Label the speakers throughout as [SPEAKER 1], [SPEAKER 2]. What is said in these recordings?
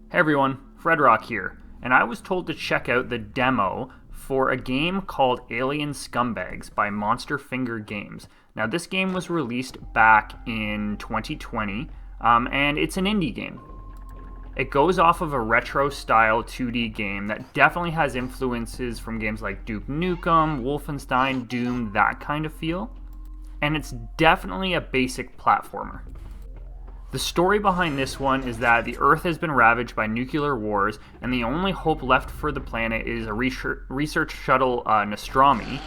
[SPEAKER 1] Hey everyone, Freddrock here, and I was told to check out the demo for a game called Alien Scumbags by Monster Finger Games. Now, this game was released back in 2020, and it's an indie game. It goes off of a retro-style 2D game that definitely has influences from games like Duke Nukem, Wolfenstein, Doom, that kind of feel. And it's definitely a basic platformer. The story behind this one is that the Earth has been ravaged by nuclear wars, and the only hope left for the planet is a research shuttle, Nostromo.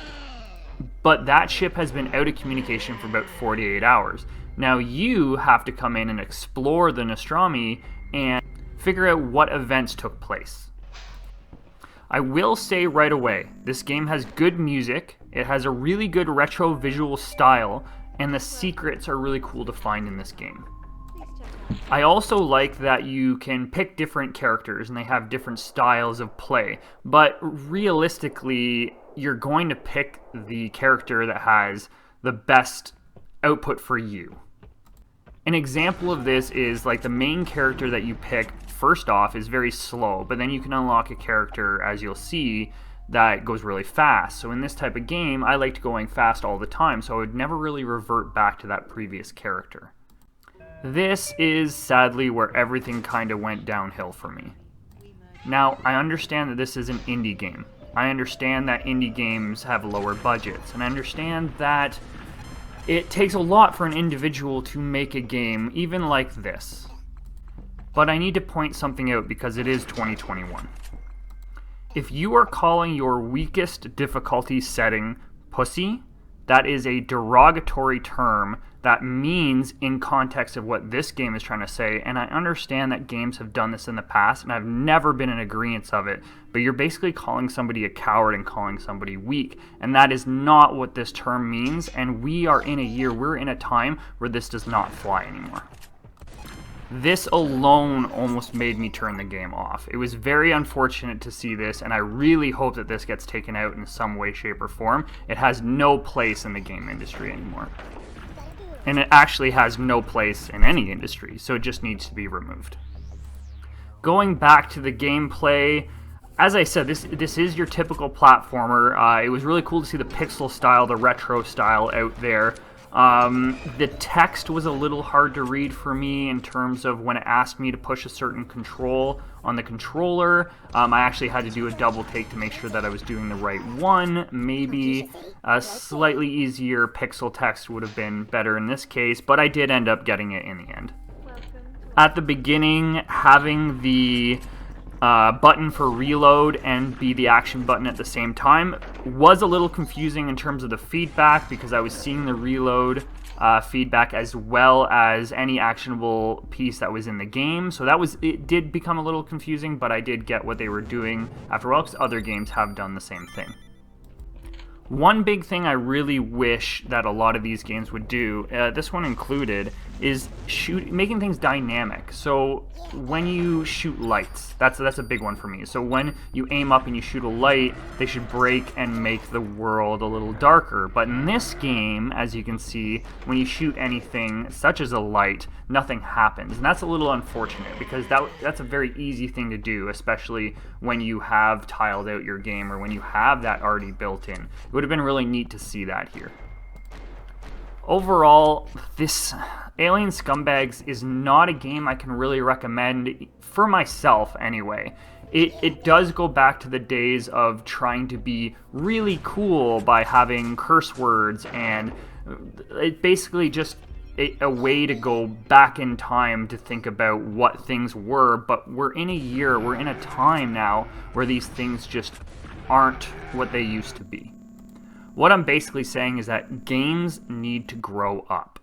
[SPEAKER 1] But that ship has been out of communication for about 48 hours. Now you have to come in and explore the Nostromo and figure out what events took place. I will say right away, this game has good music, it has a really good retro visual style, and the secrets are really cool to find in this game. I also like that you can pick different characters and they have different styles of play, but realistically, you're going to pick the character that has the best output for you. An example of this is like the main character that you pick first off is very slow, but then you can unlock a character, as you'll see, that goes really fast. So in this type of game, I liked going fast all the time, so I would never really revert back to that previous character. This is sadly where everything kind of went downhill for me. Now, I understand that this is an indie game. I understand that indie games have lower budgets, and I understand that it takes a lot for an individual to make a game even like this. But I need to point something out because it is 2021. If you are calling your weakest difficulty setting pussy, that is a derogatory term that means in context of what this game is trying to say, and I understand that games have done this in the past, and I've never been in agreement of it, but you're basically calling somebody a coward and calling somebody weak, and that is not what this term means, and we're in a time where this does not fly anymore. This alone almost made me turn the game off. It was very unfortunate to see this, and I really hope that this gets taken out in some way, shape, or form. It has no place in the game industry anymore. And it actually has no place in any industry, so it just needs to be removed. Going back to the gameplay, as I said, this is your typical platformer. It was really cool to see the pixel style, the retro style out there. The text was a little hard to read for me in terms of when it asked me to push a certain control on the controller. I actually had to do a double take to make sure that I was doing the right one. Maybe a slightly easier pixel text would have been better in this case, but I did end up getting it in the end. At the beginning, having the button for reload and be the action button at the same time was a little confusing in terms of the feedback because I was seeing the reload feedback as well as any actionable piece that was in the game. So it did become a little confusing, but I did get what they were doing after all, because other games have done the same thing. One big thing I really wish that a lot of these games would do, this one included, is making things dynamic. So when you shoot lights, that's a big one for me. So when you aim up and you shoot a light, they should break and make the world a little darker. But in this game, as you can see, when you shoot anything such as a light, nothing happens. And that's a little unfortunate because that's a very easy thing to do, especially when you have tiled out your game or when you have that already built in. It would have been really neat to see that here. Overall, this Alien Scumbags is not a game I can really recommend for myself anyway. It does go back to the days of trying to be really cool by having curse words, and it basically just a way to go back in time to think about what things were, but we're in a time now where these things just aren't what they used to be. What I'm basically saying is that games need to grow up.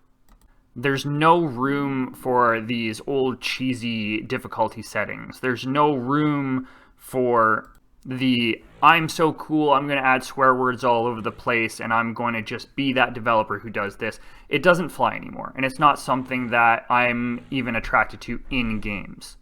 [SPEAKER 1] There's no room for these old cheesy difficulty settings. There's no room for the I'm so cool, I'm going to add swear words all over the place and I'm going to just be that developer who does this. It doesn't fly anymore, and it's not something that I'm even attracted to in games.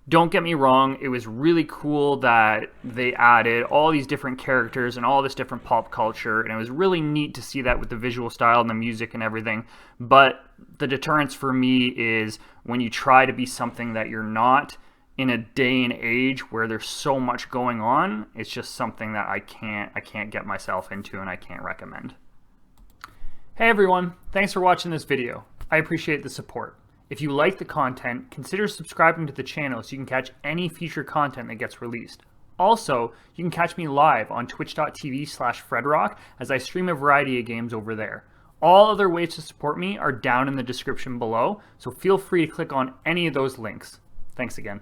[SPEAKER 1] Don't get me wrong, it was really cool that they added all these different characters and all this different pop culture, and it was really neat to see that with the visual style and the music and everything, but the deterrence for me is when you try to be something that you're not in a day and age where there's so much going on, it's just something that I can't get myself into and I can't recommend. Hey everyone, thanks for watching this video. I appreciate the support. If you like the content, consider subscribing to the channel so you can catch any future content that gets released. Also, you can catch me live on twitch.tv/Freddrock as I stream a variety of games over there. All other ways to support me are down in the description below, so feel free to click on any of those links. Thanks again.